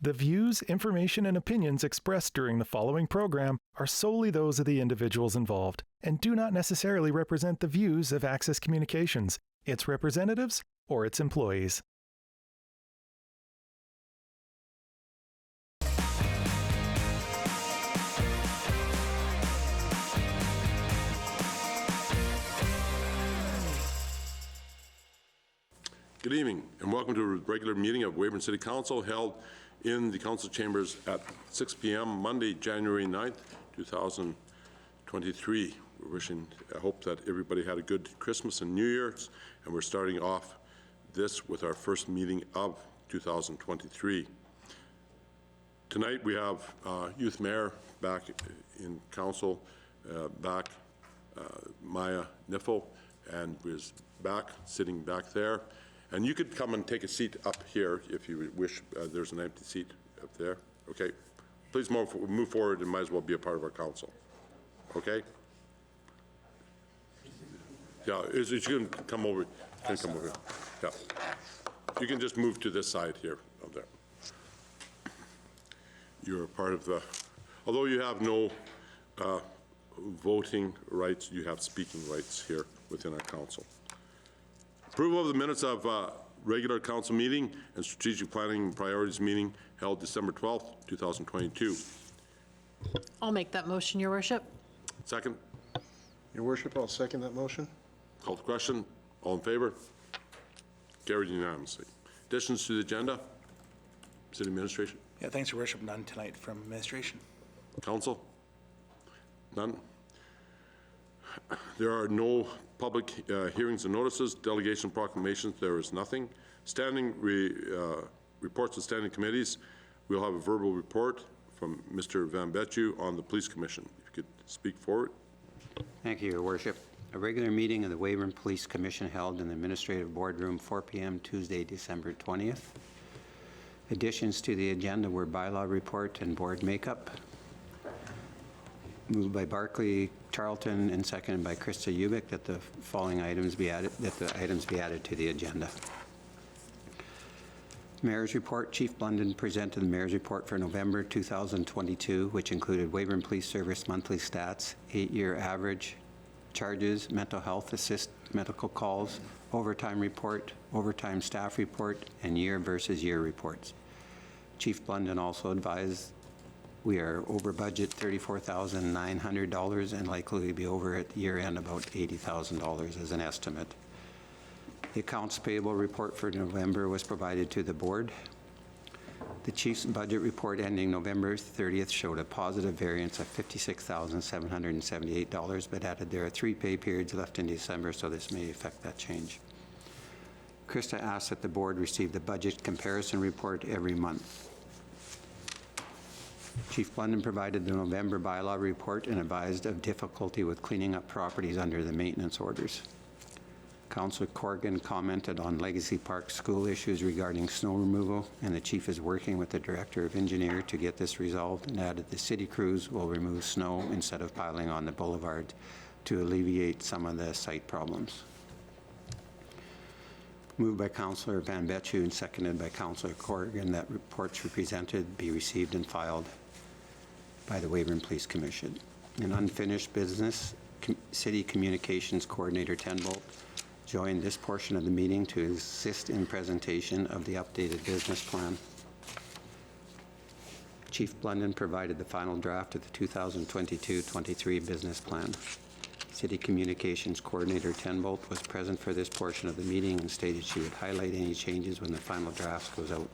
The views, information, and opinions expressed during the following program are solely those of the individuals involved and do not necessarily represent the views of Access Communications, its representatives, or its employees. Good evening and welcome to a regular meeting of Weyburn City Council held in the council chambers at 6 p.m. Monday, January 9th, 2023. I hope that everybody had a good Christmas and New Year's, and we're starting off this with our first meeting of 2023. Tonight we have Youth Mayor back in council, Maya Niffel, and is back, sitting back there. And you could come and take a seat up here if you wish. There's an empty seat up there. Okay. Please move forward and might as well be a part of our council. Okay? Yeah, you can come over. Come over. Yeah. You can just move to this side here, up there. You're a part of the, although you have no voting rights, you have speaking rights here within our council. Approval of the minutes of regular council meeting and strategic planning and priorities meeting held December 12th, 2022. I'll make that motion, Your Worship. Second. Your Worship, I'll second that motion. Call the question. All in favor? Carried unanimously. Additions to the agenda? City Administration? Yeah, thanks, Your Worship. None tonight from Administration. Council? None? There are no public hearings and notices. Delegation proclamations, there is nothing. Standing reports of standing committees. We'll have a verbal report from Mr. Van Betju on the Police Commission. If you could speak forward. Thank you, Your Worship. A regular meeting of the Weyburn Police Commission held in the Administrative Boardroom 4 p.m. Tuesday, December 20th. Additions to the agenda were bylaw report and board makeup. Moved by Barclay Charlton and seconded by Krista Ubik that the following items be added, to the agenda. Mayor's report. Chief Blunden presented the Mayor's report for November 2022, which included Weyburn Police Service monthly stats, 8-year average, charges, mental health assist, medical calls, overtime report, overtime staff report, and year versus year reports. Chief Blunden also advised we are over budget $34,900 and likely to be over at year end about $80,000 as an estimate. The accounts payable report for November was provided to the board. The Chief's budget report ending November 30th showed a positive variance of $56,778, but added there are 3 pay periods left in December, so this may affect that change. Krista asked that the board receive the budget comparison report every month. Chief Blunden provided the November bylaw report and advised of difficulty with cleaning up properties under the maintenance orders. Councillor Corrigan commented on Legacy Park school issues regarding snow removal, and the chief is working with the Director of Engineer to get this resolved, and added the city crews will remove snow instead of piling on the boulevard to alleviate some of the site problems. Moved by Councillor Van Betju and seconded by Councillor Corrigan that reports were presented be received and filed by the Weyburn Police Commission. In unfinished business, City Communications Coordinator Tenbolt joined this portion of the meeting to assist in presentation of the updated business plan. Chief Blunden provided the final draft of the 2022-23 business plan. City Communications Coordinator Tenbolt was present for this portion of the meeting and stated she would highlight any changes when the final draft goes out,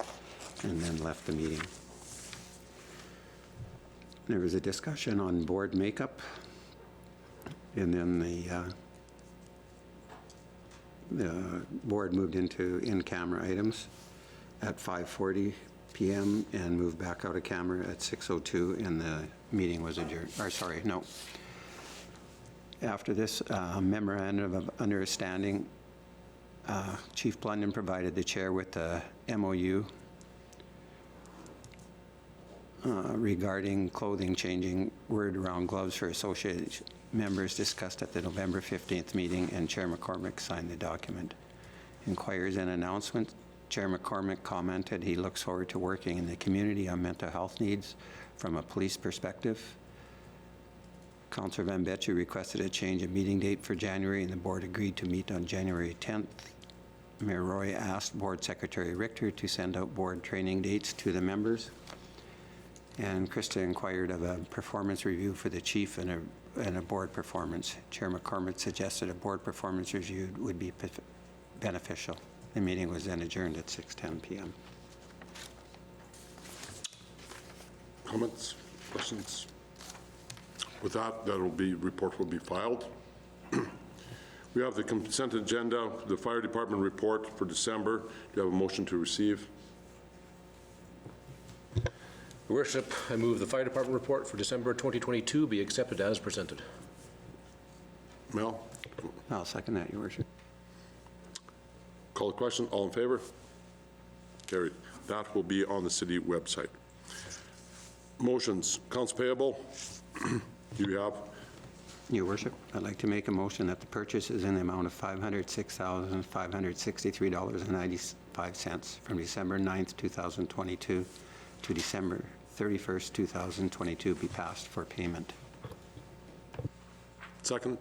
and then left the meeting. There was a discussion on board makeup, and then the board moved into in-camera items at 5:40 p.m. and moved back out of camera at 6:02, and the meeting was adjourned. Or sorry, no. After this memorandum of understanding, Chief Blunden provided the chair with the MOU regarding clothing changing word around gloves for associated members discussed at the November 15th meeting, and Chair McCormick signed the document. Inquiries and announcements. Chair McCormick commented he looks forward to working in the community on mental health needs from a police perspective. Councillor Van Betje requested a change of meeting date for January, and the board agreed to meet on January 10th. Mayor Roy asked Board Secretary Richter to send out board training dates to the members. And Krista inquired of a performance review for the chief and a board performance. Chair McCormick suggested a board performance review would be beneficial. The meeting was then adjourned at 6:10 p.m. Comments, questions? With that, report will be filed. We have the consent agenda, the fire department report for December. Do you have a motion to receive? Your Worship, I move the fire department report for December 2022 be accepted as presented. Mel? I'll second that, Your Worship. Call the question. All in favor? Carried. That will be on the city website. Motions. Accounts payable. Do you have? Your Worship, I'd like to make a motion that the purchase is in the amount of $506,563.95 from December 9th, 2022 to December 31st, 2022 be passed for payment. Second.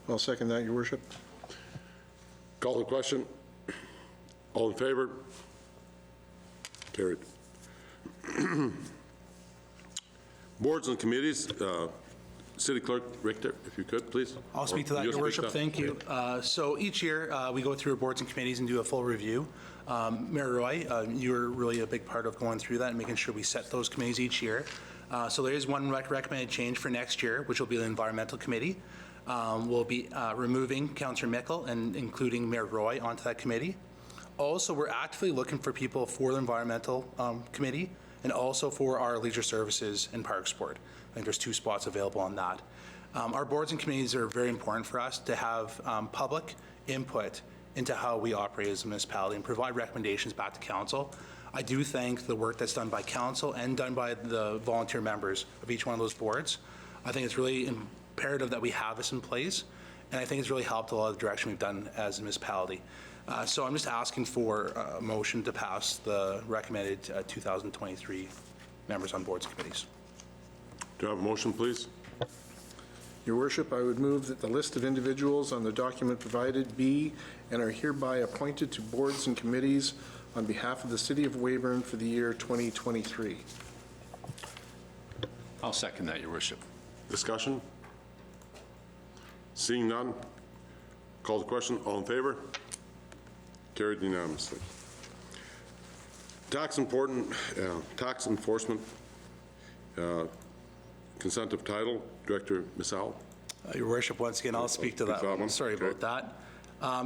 I'll second that, Your Worship. Call the question. All in favor? Carried. Boards and committees. City Clerk Richter, if you could, please. I'll speak to that, Your Worship. Thank you. So each year, we go through our boards and committees and do a full review. Mayor Roy, you were really a big part of going through that and making sure we set those committees each year. So there is one recommended change for next year, which will be the Environmental Committee. We'll be removing Councillor Mickle and including Mayor Roy onto that committee. Also, we're actively looking for people for the Environmental Committee and also for our Leisure Services and Parks Board. I think there's 2 spots available on that. Our boards and committees are very important for us to have public input into how we operate as a municipality and provide recommendations back to council. I do thank the work that's done by council and done by the volunteer members of each one of those boards. I think it's really imperative that we have this in place, and I think it's really helped a lot of the direction we've done as a municipality. So I'm just asking for a motion to pass the recommended 2023 members on boards and committees. Do you have a motion, please? Your Worship, I would move that the list of individuals on the document provided be and are hereby appointed to boards and committees on behalf of the City of Weyburn for the year 2023. I'll second that, Your Worship. Discussion? Seeing none, call the question. All in favor? Carried unanimously. Tax enforcement, consent of title, Director Missal. Your Worship, once again, I'll speak to that one. Sorry about that.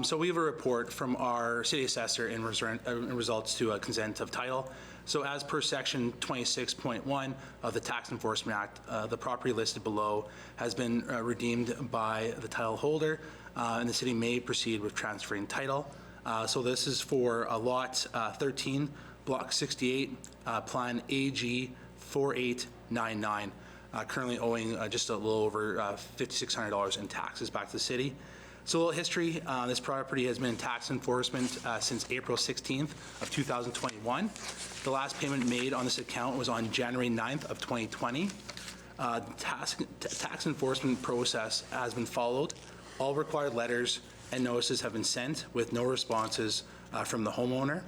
So we have a report from our city assessor in results to a consent of title. So as per section 26.1 of the Tax Enforcement Act, the property listed below has been redeemed by the title holder, and the city may proceed with transferring title. So this is for lot 13, block 68, plan AG 4899, currently owing just a little over $5,600 in taxes back to the city. So a little history, this property has been in tax enforcement since April 16th of 2021. The last payment made on this account was on January 9th of 2020. Tax enforcement process has been followed. All required letters and notices have been sent with no responses from the homeowner.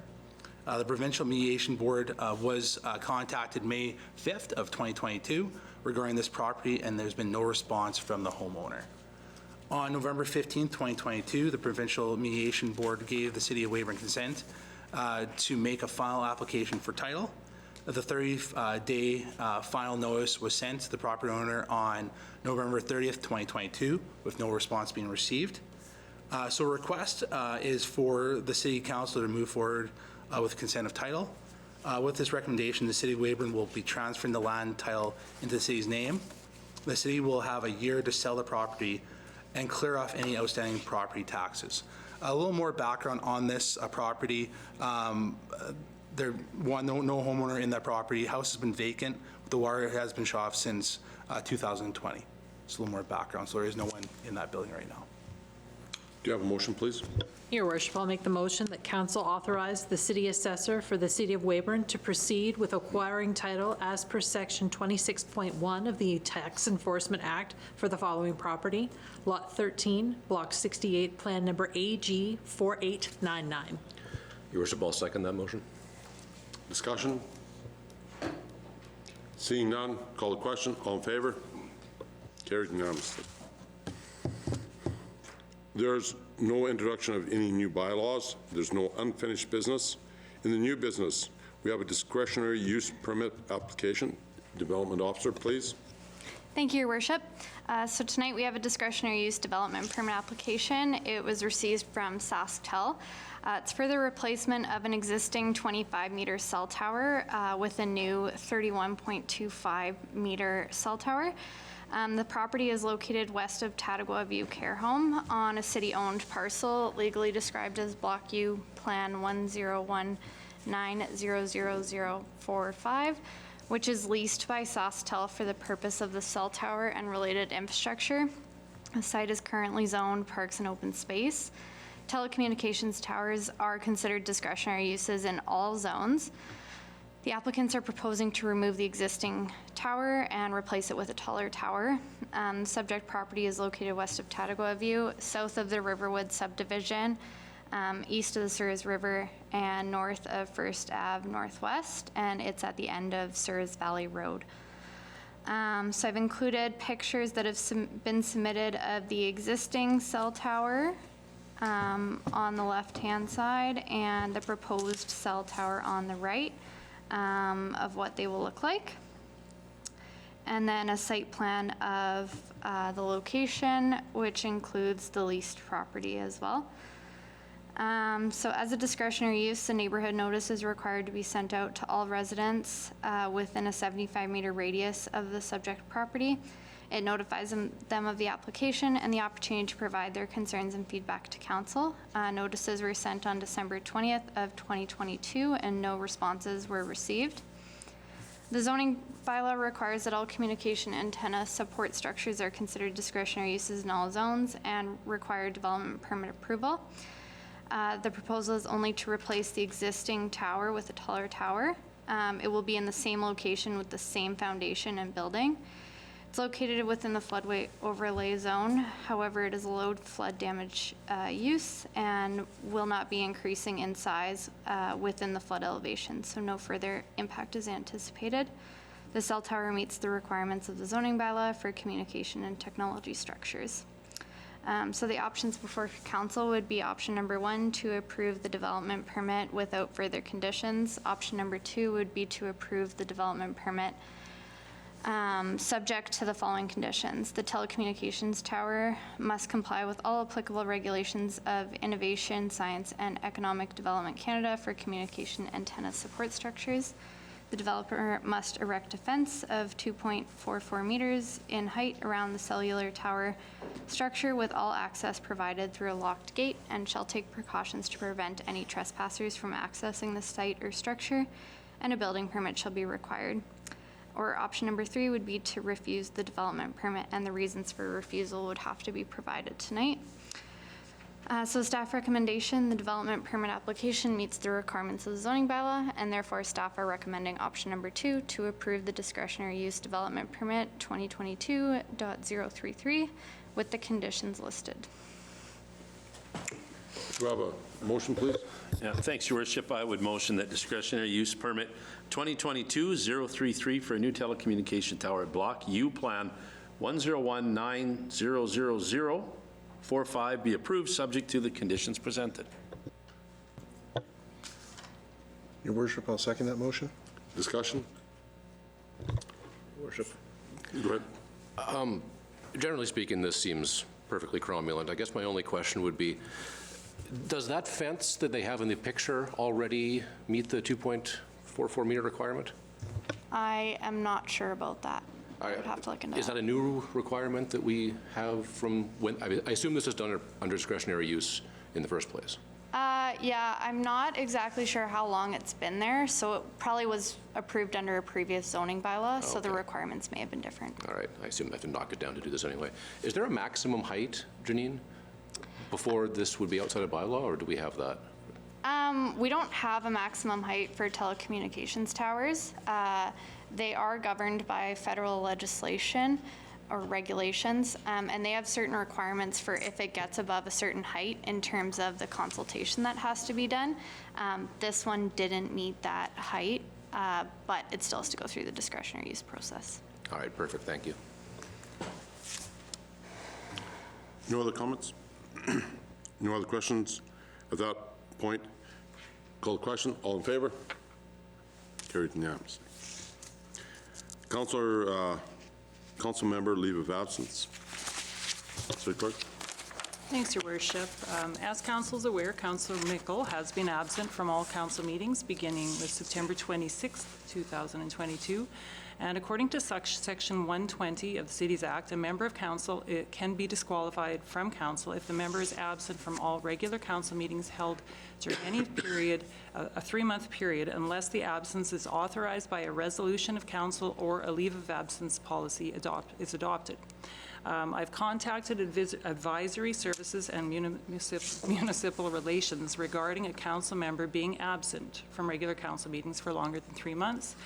The Provincial Mediation Board was contacted May 5th of 2022 regarding this property, and there's been no response from the homeowner. On November 15th, 2022, the Provincial Mediation Board gave the City of Weyburn consent to make a final application for title. The 30-day final notice was sent to the property owner on November 30th, 2022, with no response being received. So a request is for the City Council to move forward with consent of title. With this recommendation, the City of Weyburn will be transferring the land title into the city's name. The city will have a year to sell the property and clear off any outstanding property taxes. A little more background on this property. No homeowner in that property. House has been vacant. The water has been shut off since 2020. Just a little more background. So there is no one in that building right now. Do you have a motion, please? Your worship, I'll make the motion that council authorize the city assessor for the city of Weyburn to proceed with acquiring title as per section 26.1 of the Tax Enforcement Act for the following property: Lot 13, Block 68, Plan Number AG 4899. Your worship, I'll second that motion. Discussion? Seeing none, call the question. All in favor? Carried unanimously. There's no introduction of any new bylaws. There's no unfinished business. In the new business, we have a discretionary use permit application. Development Officer, please. Thank you, Your Worship. So tonight we have a discretionary use development permit application. It was received from SaskTel. It's for the replacement of an existing 25-meter cell tower with a new 31.25-meter cell tower. The property is located west of Tattagua View Care Home on a city-owned parcel legally described as Block U, Plan 101900045, which is leased by SaskTel for the purpose of the cell tower and related infrastructure. The site is currently zoned Parks and Open Space. Telecommunications towers are considered discretionary uses in all zones. The applicants are proposing to remove the existing tower and replace it with a taller tower. The subject property is located west of Tattagua View, south of the Riverwood subdivision, east of the Suez River, and north of First Ave Northwest, and it's at the end of Suez Valley Road. So I've included pictures that have been submitted of the existing cell tower on the left-hand side and the proposed cell tower on the right. Of what they will look like. And then a site plan of the location, which includes the leased property as well. So as a discretionary use, the neighborhood notice is required to be sent out to all residents within a 75-meter radius of the subject property. It notifies them of the application and the opportunity to provide their concerns and feedback to council. Notices were sent on December 20th of 2022 and no responses were received. The zoning bylaw requires that all communication antenna support structures are considered discretionary uses in all zones and require development permit approval. The proposal is only to replace the existing tower with a taller tower. It will be in the same location with the same foundation and building. It's located within the floodway overlay zone. However, it is a low flood damage use and will not be increasing in size within the flood elevation, so no further impact is anticipated. The cell tower meets the requirements of the zoning bylaw for communication and technology structures. So the options before council would be option number 1, to approve the development permit without further conditions. Option number 2 would be to approve the development permit subject to the following conditions. The telecommunications tower must comply with all applicable regulations of Innovation, Science, and Economic Development Canada for communication antenna support structures. The developer must erect a fence of 2.44 meters in height around the cellular tower structure with all access provided through a locked gate and shall take precautions to prevent any trespassers from accessing the site or structure, and a building permit shall be required. Or option number 3 would be to refuse the development permit, and the reasons for refusal would have to be provided tonight. So staff recommendation, the development permit application meets the requirements of the zoning bylaw, and therefore staff are recommending option number 2 to approve the discretionary use development permit 2022.033 with the conditions listed. Do you have a motion, please? Yeah, thanks, Your Worship. I would motion that discretionary use permit 2022-033 for a new telecommunication tower at Block U, Plan 101900045 be approved, subject to the conditions presented. Your Worship, I'll second that motion. Discussion? Worship. Go ahead. Generally speaking, this seems perfectly cromulent. I guess my only question would be, does that fence that they have in the picture already meet the 2.44 meter requirement? I am not sure about that. I would have to look into Is that a new requirement that we have from when? I assume this is done under discretionary use in the first place. Yeah, I'm not exactly sure how long it's been there, so it probably was approved under a previous zoning bylaw, so the requirements may have been different. All right, I assume I have to knock it down to do this anyway. Is there a maximum height, Janine? before this would be outside of bylaw, or do we have that? We don't have a maximum height for telecommunications towers. They are governed by federal legislation or regulations, and they have certain requirements for if it gets above a certain height in terms of the consultation that has to be done. This one didn't meet that height, but it still has to go through the discretionary use process. All right, perfect, thank you. No other comments? No other questions? At that point, call the question. All in favor? Carried unanimously. Council member leave of absence. City Clerk. Thanks, Your Worship. As Council is aware, Councillor Mickle has been absent from all Council meetings beginning with September 26, 2022. And according to Section 120 of the Cities Act, a member of Council can be disqualified from Council if the member is absent from all regular Council meetings held during any period, a 3-month period, unless the absence is authorized by a resolution of Council or a leave of absence policy is adopted. I've contacted advisory services and municipal relations regarding a council member being absent from regular council meetings for longer than 3 months,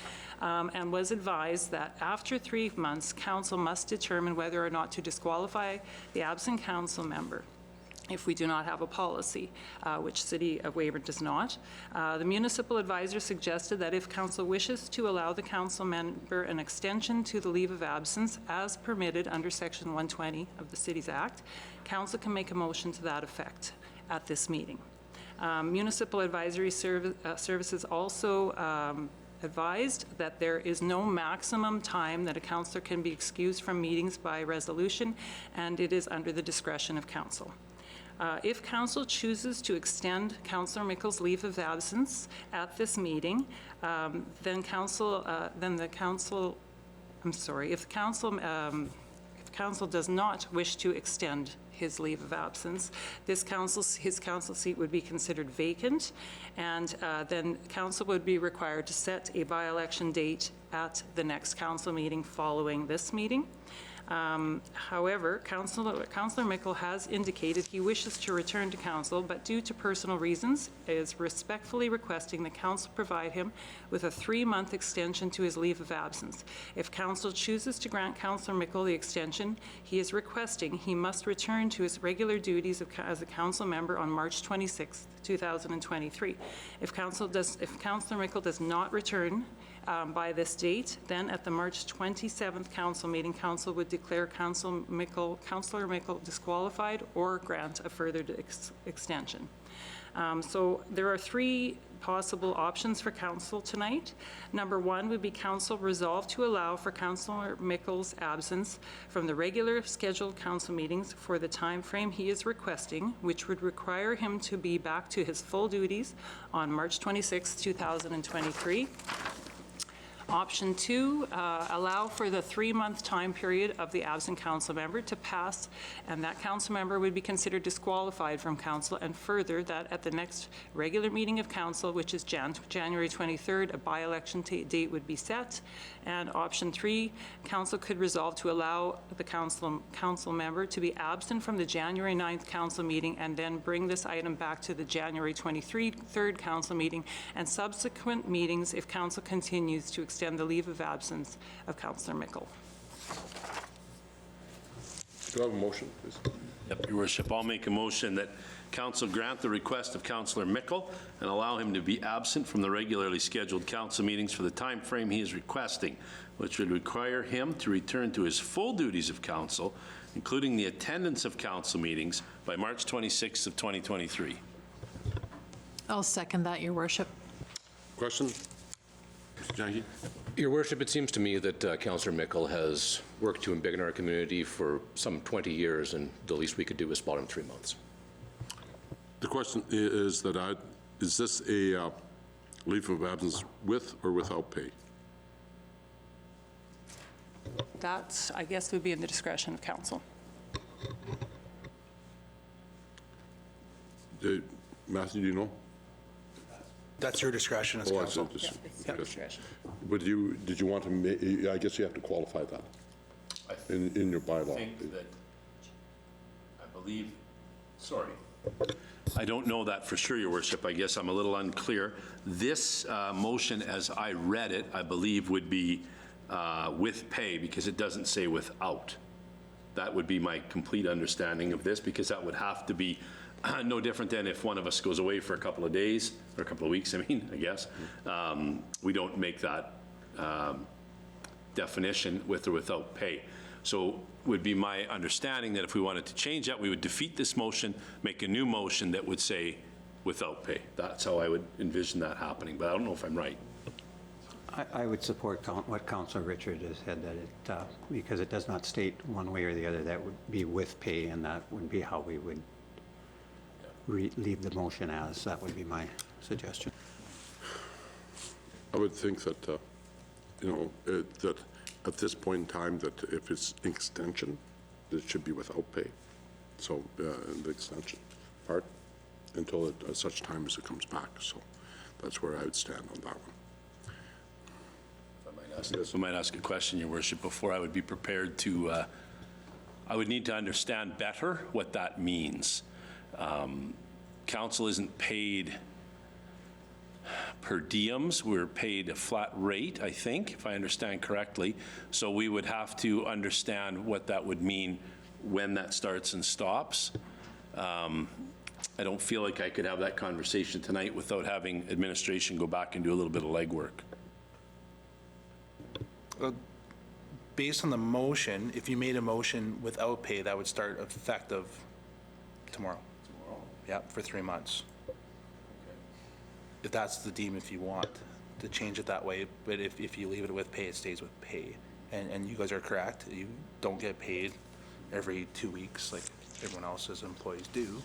and was advised that after 3 months, council must determine whether or not to disqualify the absent council member if we do not have a policy, which City of Weyburn does not. The municipal advisor suggested that if council wishes to allow the council member an extension to the leave of absence as permitted under Section 120 of the Cities Act, council can make a motion to that effect at this meeting. Municipal advisory services also advised that there is no maximum time that a councillor can be excused from meetings by resolution, and it is under the discretion of council. If council chooses to extend Councillor Mickle's leave of absence at this meeting, if council does not wish to extend his leave of absence, his council seat would be considered vacant, and then council would be required to set a by-election date at the next council meeting following this meeting. However, Councillor Mickle has indicated he wishes to return to council, but due to personal reasons, is respectfully requesting that council provide him with a 3-month extension to his leave of absence. If council chooses to grant Councillor Mickle the extension he is requesting, he must return to his regular duties as a council member on March 26, 2023. If Councillor Mickle does not return by this date, then at the March 27th council meeting, council would declare Councillor Mickle disqualified or grant a further extension. So there are 3 possible options for council tonight. Number 1 would be council resolve to allow for Councillor Mickle's absence from the regular scheduled council meetings for the time frame he is requesting, which would require him to be back to his full duties on March 26, 2023. Option 2, allow for the 3-month time period of the absent council member to pass, and that council member would be considered disqualified from council, and further, that at the next regular meeting of council, which is January 23rd, a by-election date would be set. And option 3, council could resolve to allow the council member to be absent from the January 9th council meeting and then bring this item back to the January 23rd council meeting and subsequent meetings if council continues to extend the leave of absence of Councillor Mickle. Do I have a motion, please? Yep, Your Worship, I'll make a motion that council grant the request of Councillor Mickle and allow him to be absent from the regularly scheduled council meetings for the time frame he is requesting, which would require him to return to his full duties of council, including the attendance of council meetings, by March 26th of 2023. I'll second that, Your Worship. Question? Mr. Janke? Your Worship, it seems to me that Councillor Mickle has worked to embiggen our community for some 20 years, and the least we could do is spot him 3 months. The question is that is this a leave of absence with or without pay? That, I guess, would be in the discretion of council. Matthew, do you know? That's your discretion as Oh, council. it's It's discretion. But did you want to, I guess you have to qualify that in your bylaw. I believe Sorry. I don't know that for sure, Your Worship. I guess I'm a little unclear. This motion, as I read it, I believe would be with pay because it doesn't say without. That would be my complete understanding of this because that would have to be no different than if one of us goes away for a couple of days or a couple of weeks, I guess. We don't make that definition with or without pay. So would be my understanding that if we wanted to change that, we would defeat this motion, make a new motion that would say without pay. That's how I would envision that happening, but I don't know if I'm right. I would support what Councillor Richard has said, that it, because it does not state one way or the other, that would be with pay, and that would be how we would leave the motion as. That would be my suggestion. I would think that, that at this point in time, that if it's an extension, that it should be without pay. So the extension part, until at such time as it comes back. So that's where I would stand on that one. I might ask a question, Your Worship, before I would be prepared to, I would need to understand better what that means. Council isn't paid per diems, we're paid a flat rate, I think, if I understand correctly. So we would have to understand what that would mean when that starts and stops. I don't feel like I could have that conversation tonight without having administration go back and do a little bit of legwork. Based on the motion, if you made a motion without pay, that would start effective tomorrow. Yeah, for 3 months. If that's the deem, if you want to change it that way, but if you leave it with pay, it stays with pay. And you guys are correct, you don't get paid every 2 weeks like everyone else's employees do.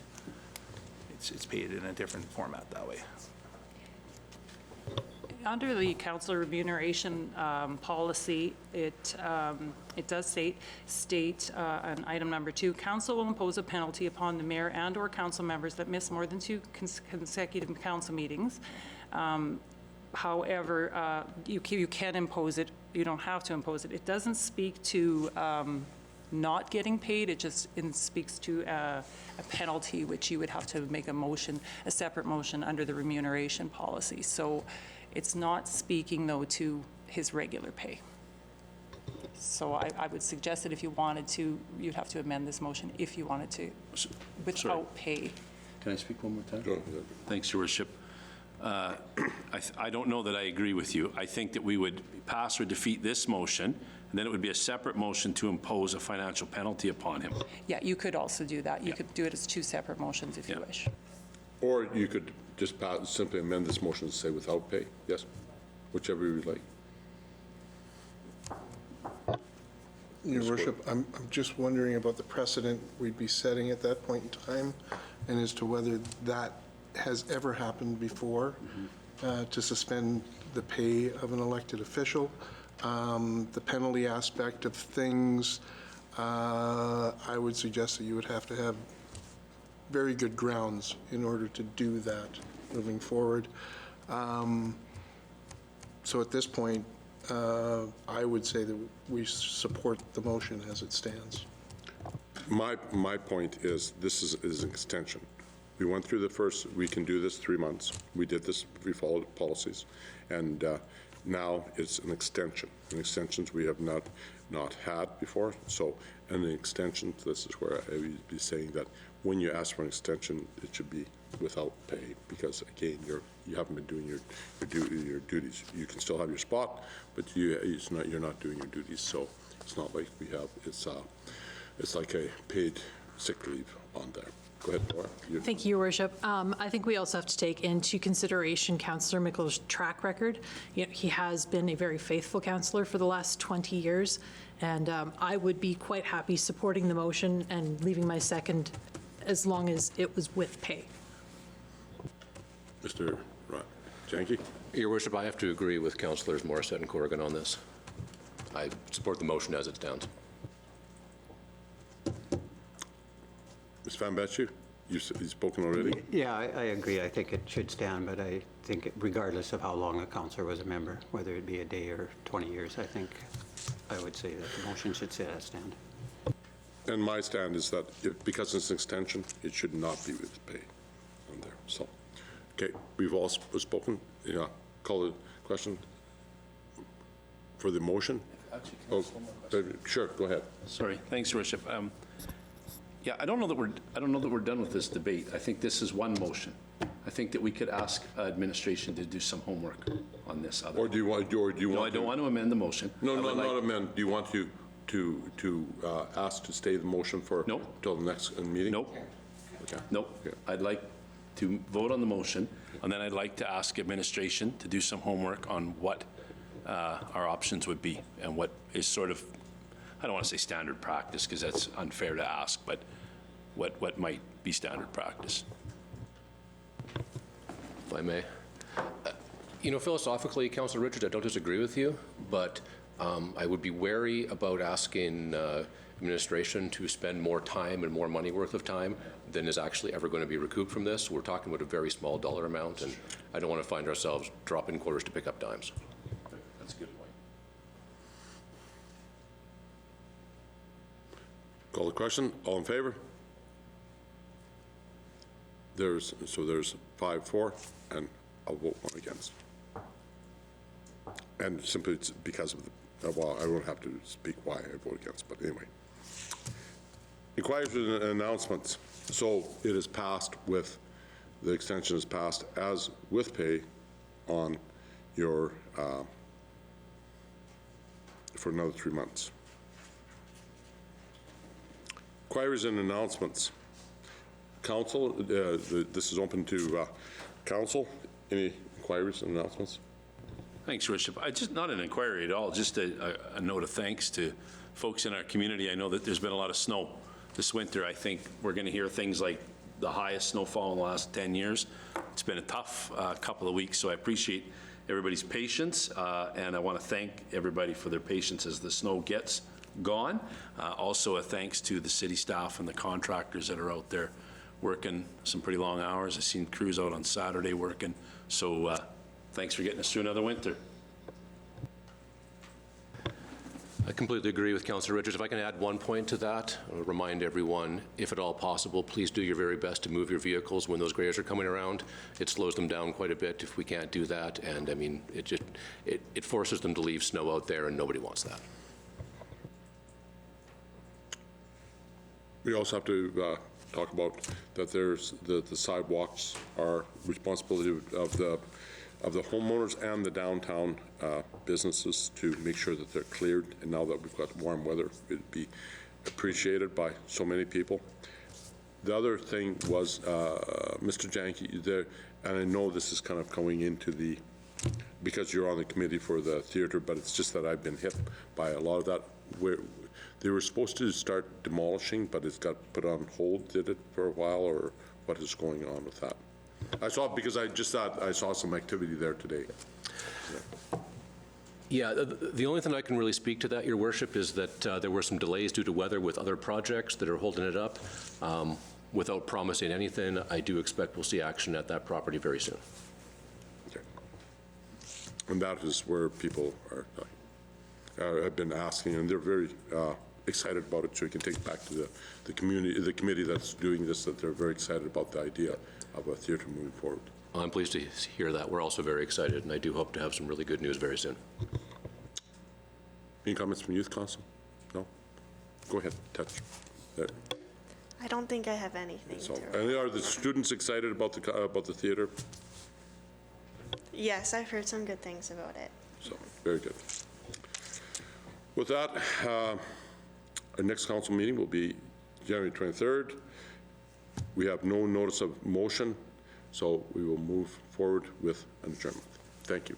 It's paid in a different format that way. Under the council remuneration policy, it does state on item number 2, council will impose a penalty upon the mayor and/or council members that miss more than 2 consecutive council meetings. However, you can impose it. You don't have to impose it. It doesn't speak to not getting paid. It just speaks to a penalty, which you would have to make a separate motion under the remuneration policy. So it's not speaking, though, to his regular pay. So I would suggest that if you wanted to, you'd have to amend this motion if you wanted to, without pay. Can I speak one more time? Go ahead. Thanks, Your Worship. I don't know that I agree with you. I think that we would pass or defeat this motion, and then it would be a separate motion to impose a financial penalty upon him. Yeah, you could also do that. You could do it as 2 separate motions if you wish. Or you could just simply amend this motion to say without pay. Yes, whichever you would like. Your Worship, I'm just wondering about the precedent we'd be setting at that point in time, and as to whether that has ever happened before, to suspend the pay of an elected official. The penalty aspect of things, I would suggest that you would have to have very good grounds in order to do that moving forward. So at this point, I would say that we support the motion as it stands. My point is, this is an extension. We went through the first, we can do this 3 months. We did this, we followed policies. And now it's an extension. And extensions we have not had before. So, and the extension, this is where I would be saying that when you ask for an extension, it should be without pay, because again, you haven't been doing your duties. You can still have your spot, but you're not doing your duties. So it's not like we have, it's like a paid sick leave on there. Go ahead, Laura. Thank you, Your Worship. I think we also have to take into consideration Councillor Mickle's track record. He has been a very faithful councillor for the last 20 years, and I would be quite happy supporting the motion and leaving my second as long as it was with pay. Mr. Janke? Your Worship, I have to agree with Councillors Morissette and Corrigan on this. I support the motion as it stands. Ms. Van Betju, you've spoken already? Yeah, I agree. I think it should stand, but I think regardless of how long a councillor was a member, whether it be a day or 20 years, I think I would say that the motion should stay as stand. And my stand is that because it's an extension, it should not be with pay on there. So, okay, we've all spoken. Yeah, call the question for the motion. Oh, sure, go ahead. Sorry, thanks, Your Worship. Yeah, I don't know that we're done with this debate. I think this is one motion. I think that we could ask administration to do some homework on this. Or do you want? No, I don't want to amend the motion. No, not amend. Do you want to ask to stay the motion for Nope. till the next meeting? Nope. Okay. Nope. Okay. I'd like to vote on the motion, and then I'd like to ask administration to do some homework on what our options would be and what is sort of, I don't want to say standard practice because that's unfair to ask, but what might be standard practice. If I may. You know, philosophically, Councillor Richards, I don't disagree with you, but I would be wary about asking administration to spend more time and more money worth of time than is actually ever going to be recouped from this. We're talking about a very small dollar amount, and I don't want to find ourselves dropping quarters to pick up dimes. That's a good point. Call the question. All in favor? There's 5-4 and I'll vote 1 against. And simply it's because of the, well, I won't have to speak why I vote against, but anyway. Inquiries and announcements. So it is passed with, the extension is passed as with pay on your, for another 3 months. Inquiries and announcements. Council, this is open to council. Any inquiries and announcements? Thanks, Worship. Just not an inquiry at all, just a note of thanks to folks in our community. I know that there's been a lot of snow this winter. I think we're going to hear things like the highest snowfall in the last 10 years. It's been a tough couple of weeks, so I appreciate everybody's patience, and I want to thank everybody for their patience as the snow gets gone. Also, a thanks to the city staff and the contractors that are out there working some pretty long hours. I've seen crews out on Saturday working, so thanks for getting us through another winter. I completely agree with Councillor Richards. If I can add one point to that, I'll remind everyone, if at all possible, please do your very best to move your vehicles when those graders are coming around. It slows them down quite a bit if we can't do that, and I mean, it forces them to leave snow out there, and nobody wants that. We also have to talk about that there's the sidewalks are responsibility of the homeowners and the downtown businesses to make sure that they're cleared. And now that we've got warm weather, it'd be appreciated by so many people. The other thing was Mr. Janke there, and I know this is kind of going into the, because you're on the committee for the theater, but it's just that I've been hit by a lot of that. Where they were supposed to start demolishing, but it's got put on hold. Did it for a while, or what is going on with that? I saw it because I just thought I saw some activity there today. Yeah, the only thing I can really speak to that, Your Worship, is that there were some delays due to weather with other projects that are holding it up. Without promising anything, I do expect we'll see action at that property very soon. Okay. And that is where people are have been asking, and they're very excited about it, so we can take it back to the committee that's doing this, that they're very excited about the idea of a theater moving forward. I'm pleased to hear that. We're also very excited, and I do hope to have some really good news very soon. Any comments from Youth Council? No? Go ahead, touch. There. I don't think I have anything So, to. and are the students excited about the theater? Yes, I've heard some good things about it. So, very good. With that, our next council meeting will be January 23rd. We have no notice of motion, so we will move forward with an adjournment. Thank you.